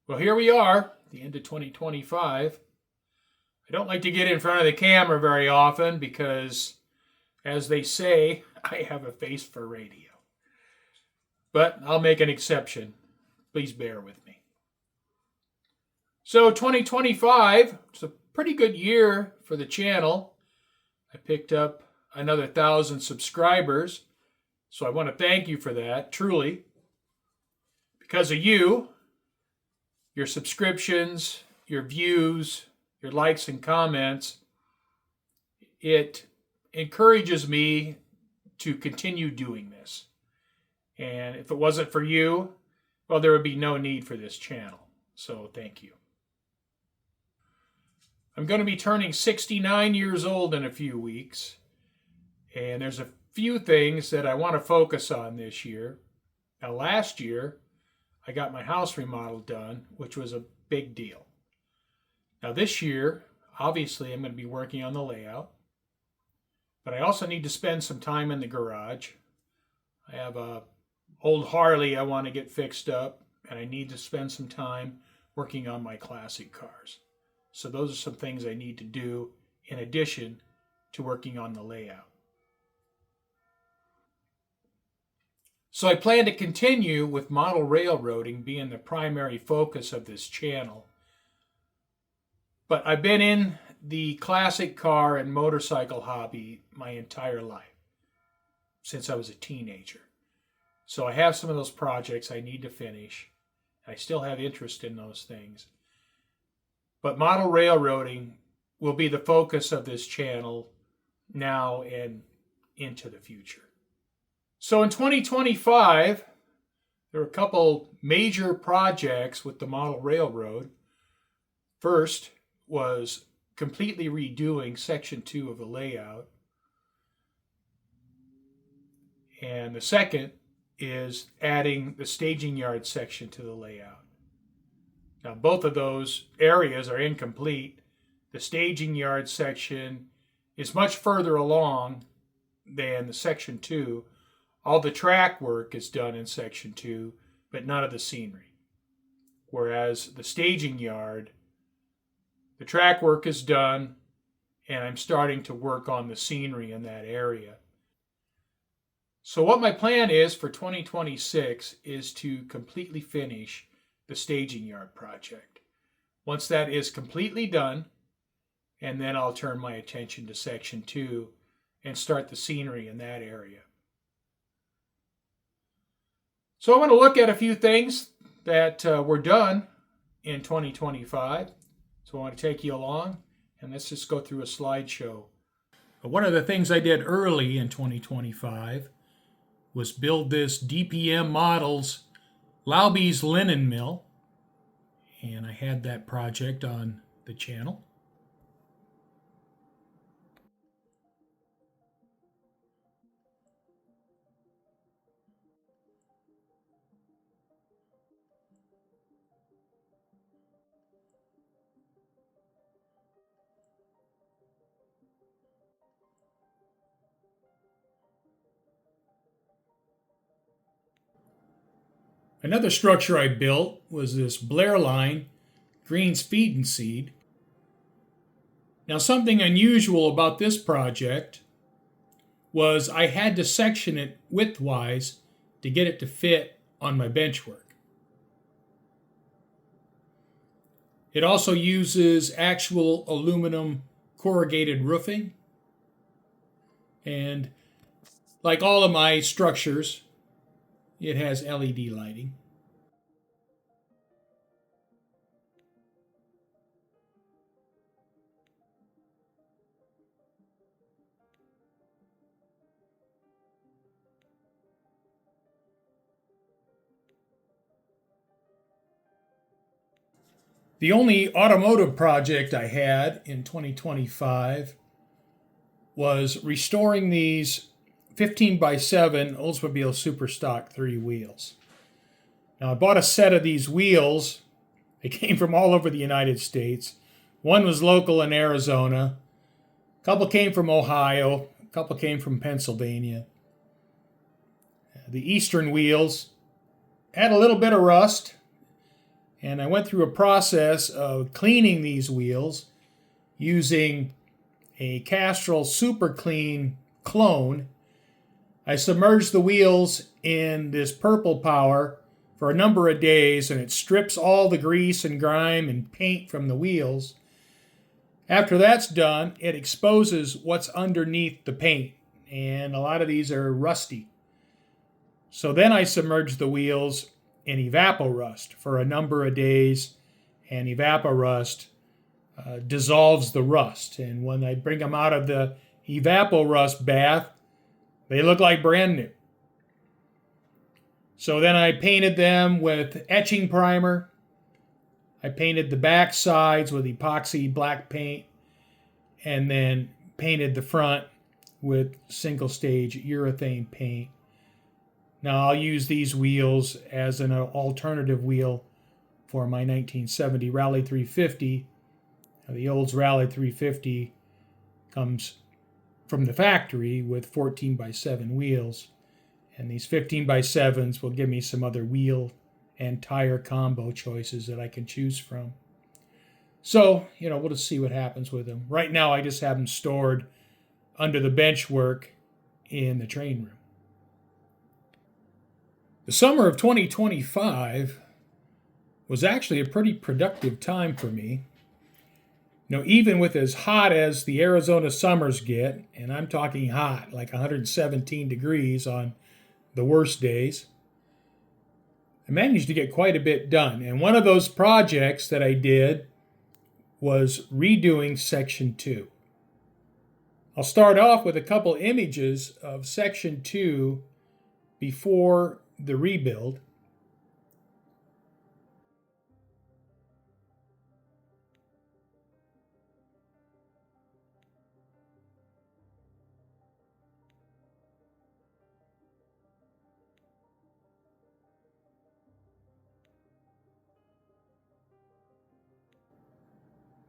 Well, here we are, the end of 2025. I don't like to get in front of the camera very often because, as they say, I have a face for radio. But I'll make an exception. Please bear with me. So 2025, it's a pretty good year for the channel. I picked up another 1,000 subscribers. So I want to thank you for that, truly. Because of you, your subscriptions, your views, your likes and comments, it encourages me to continue doing this. And if it wasn't for you, well, there would be no need for this channel. So thank you. I'm going to be turning 69 years old in a few weeks. And there's a few things that I want to focus on this year. Now, last year, I got my house remodel done, which was a big deal. Now this year, obviously, I'm going to be working on the layout, but I also need to spend some time in the garage. I have a old Harley I want to get fixed up, and I need to spend some time working on my classic cars. So those are some things I need to do in addition to working on the layout. So I plan to continue with model railroading being the primary focus of this channel. But I've been in the classic car and motorcycle hobby my entire life, since I was a teenager. So I have some of those projects I need to finish. I still have interest in those things. But model railroading will be the focus of this channel now and into the future. So in 2025, there were a couple major projects with the model railroad. First was completely redoing Section 2 of the layout. And the second is adding the staging yard section to the layout. Now, both of those areas are incomplete. The staging yard section is much further along than the Section 2. All the track work is done in Section 2, but none of the scenery. Whereas the staging yard, the track work is done, and I'm starting to work on the scenery in that area. So what my plan is for 2026 is to completely finish the staging yard project. Once that is completely done, and then I'll turn my attention to Section 2 and start the scenery in that area. So I want to look at a few things that were done in 2025. So I want to take you along, and let's just go through a slideshow. One of the things I did early in 2025 was build this DPM Models Laubes linen mill, and I had that project on the channel. Another structure I built was this Blair Line Greens Feed and Seed. Now, something unusual about this project was I had to section it widthwise to get it to fit on my benchwork. It also uses actual aluminum corrugated roofing. And like all of my structures, it has LED lighting. The only automotive project I had in 2025 was restoring these 15x7 Oldsmobile Superstock 3 wheels. Now, I bought a set of these wheels. They came from all over the United States. One was local in Arizona. A couple came from Ohio. A couple came from Pennsylvania. The Eastern wheels had a little bit of rust, And I went through a process of cleaning these wheels using a Castrol Super Clean clone. I submerged the wheels in this Purple Power for a number of days, and it strips all the grease and grime and paint from the wheels. After that's done, it exposes what's underneath the paint, and a lot of these are rusty. So then I submerged the wheels in Evapo-Rust for a number of days, and Evapo-Rust dissolves the rust. And when I bring them out of the Evapo-Rust bath, they look like brand new. So then I painted them with etching primer. I painted the back sides with epoxy black paint, and then painted the front with single stage urethane paint. Now I'll use these wheels as an alternative wheel for my 1970 Rally 350. The Olds Rally 350 comes from the factory with 14x7 wheels, and these 15x7s will give me some other wheel and tire combo choices that I can choose from. So, we'll just see what happens with them. Right now, I just have them stored under the bench work in the train room. The summer of 2025 was actually a pretty productive time for me. Even with as hot as the Arizona summers get, and I'm talking hot, like 117 degrees on the worst days, I managed to get quite a bit done. And one of those projects that I did was redoing Section 2. I'll start off with a couple images of Section 2 before the rebuild.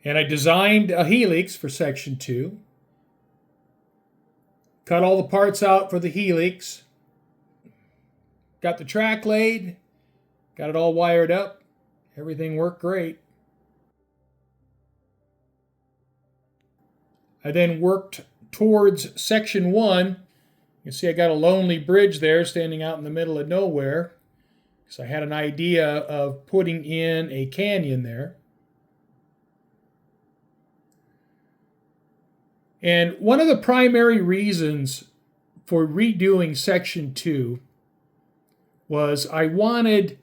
And I designed a helix for Section 2. Cut all the parts out for the helix. Got the track laid. Got it all wired up. Everything worked great. I then worked towards Section 1. You can see I got a lonely bridge there standing out in the middle of nowhere. So I had an idea of putting in a canyon there. And one of the primary reasons for redoing Section 2 was I wanted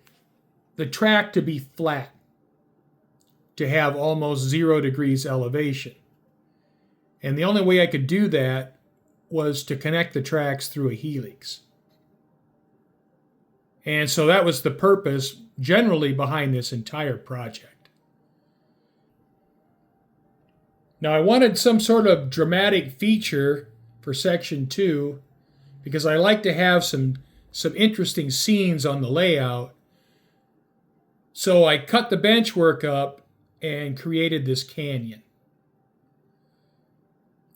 the track to be flat, to have almost 0 degrees elevation. And the only way I could do that was to connect the tracks through a helix. And so that was the purpose generally behind this entire project. Now, I wanted some sort of dramatic feature for Section 2 because I like to have some interesting scenes on the layout. So I cut the benchwork up and created this canyon.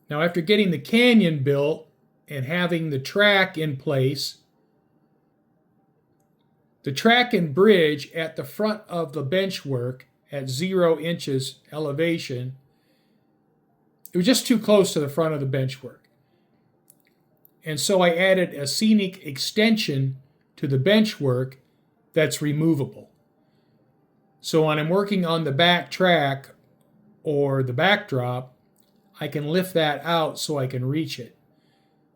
Now, after getting the canyon built and having the track in place, the track and bridge at the front of the benchwork at 0 inches elevation, it was just too close to the front of the benchwork. And so I added a scenic extension to the benchwork that's removable. So when I'm working on the back track or the backdrop, I can lift that out so I can reach it.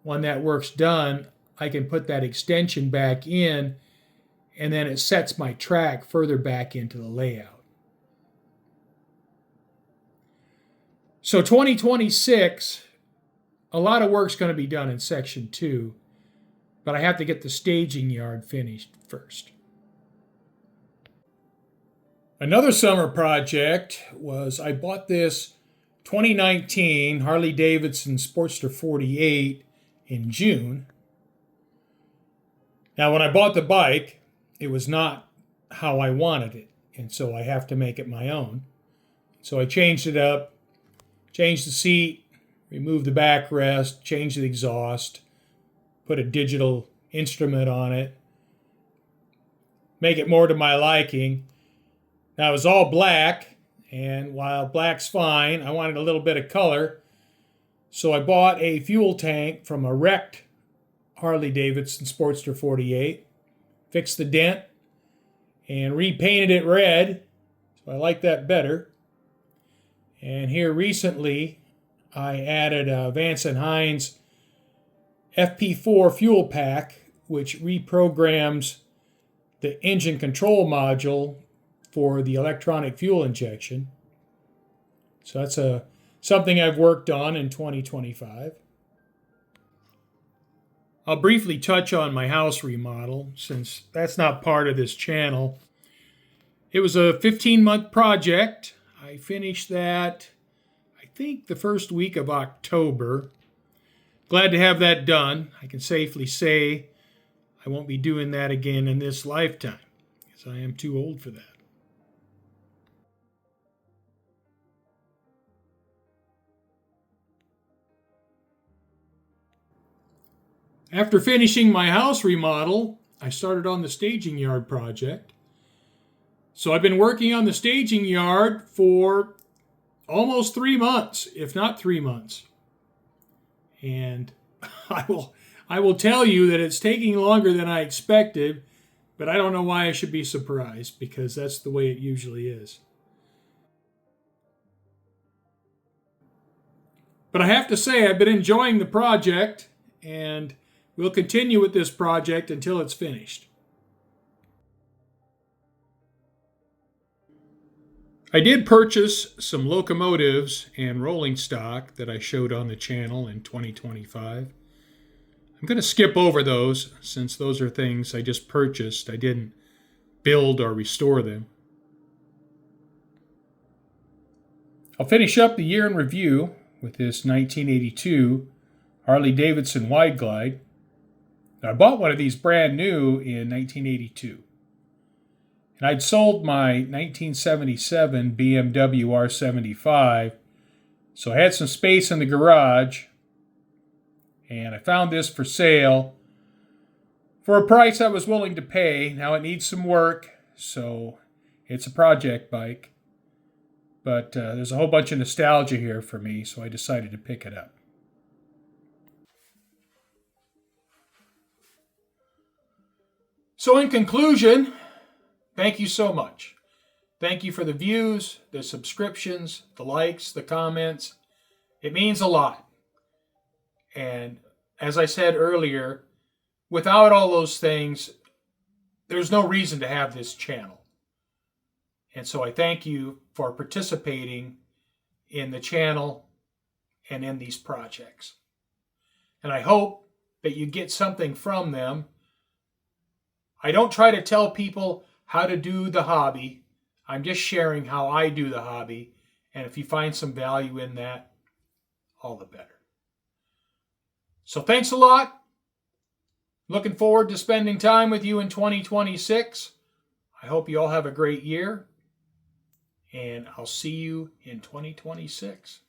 When that work's done, I can put that extension back in, and then it sets my track further back into the layout. So 2026, a lot of work's going to be done in Section 2, but I have to get the staging yard finished first. Another summer project was I bought this 2019 Harley-Davidson Sportster 48 in June. Now, when I bought the bike, it was not how I wanted it, and so I have to make it my own. So I changed it up, changed the seat, removed the backrest, changed the exhaust, put a digital instrument on it, make it more to my liking. Now it was all black, and while black's fine, I wanted a little bit of color. So I bought a fuel tank from a wrecked Harley-Davidson Sportster 48, fixed the dent, and repainted it red. So I like that better. And here recently, I added a Vance & Hines FP4 fuel pack, which reprograms the engine control module for the electronic fuel injection. So that's something I've worked on in 2025. I'll briefly touch on my house remodel, since that's not part of this channel. It was a 15-month project. I finished that, I think, the first week of October. Glad to have that done. I can safely say I won't be doing that again in this lifetime, because I am too old for that. After finishing my house remodel, I started on the staging yard project. So I've been working on the staging yard for almost 3 months, if not 3 months. And I will tell you that it's taking longer than I expected, but I don't know why I should be surprised, because that's the way it usually is. But I have to say, I've been enjoying the project, and we'll continue with this project until it's finished. I did purchase some locomotives and rolling stock that I showed on the channel in 2025. I'm going to skip over those, since those are things I just purchased. I didn't build or restore them. I'll finish up the year in review with this 1982 Harley-Davidson Wide Glide. I bought one of these brand new in 1982. And I'd sold my 1977 BMW R75, so I had some space in the garage, and I found this for sale for a price I was willing to pay. Now it needs some work, so it's a project bike, but there's a whole bunch of nostalgia here for me, so I decided to pick it up. So in conclusion, thank you so much. Thank you for the views, the subscriptions, the likes, the comments. It means a lot. And as I said earlier, without all those things, there's no reason to have this channel. And so I thank you for participating in the channel and in these projects. And I hope that you get something from them. I don't try to tell people how to do the hobby. I'm just sharing how I do the hobby. And if you find some value in that, all the better. So thanks a lot. Looking forward to spending time with you in 2026. I hope you all have a great year. And I'll see you in 2026.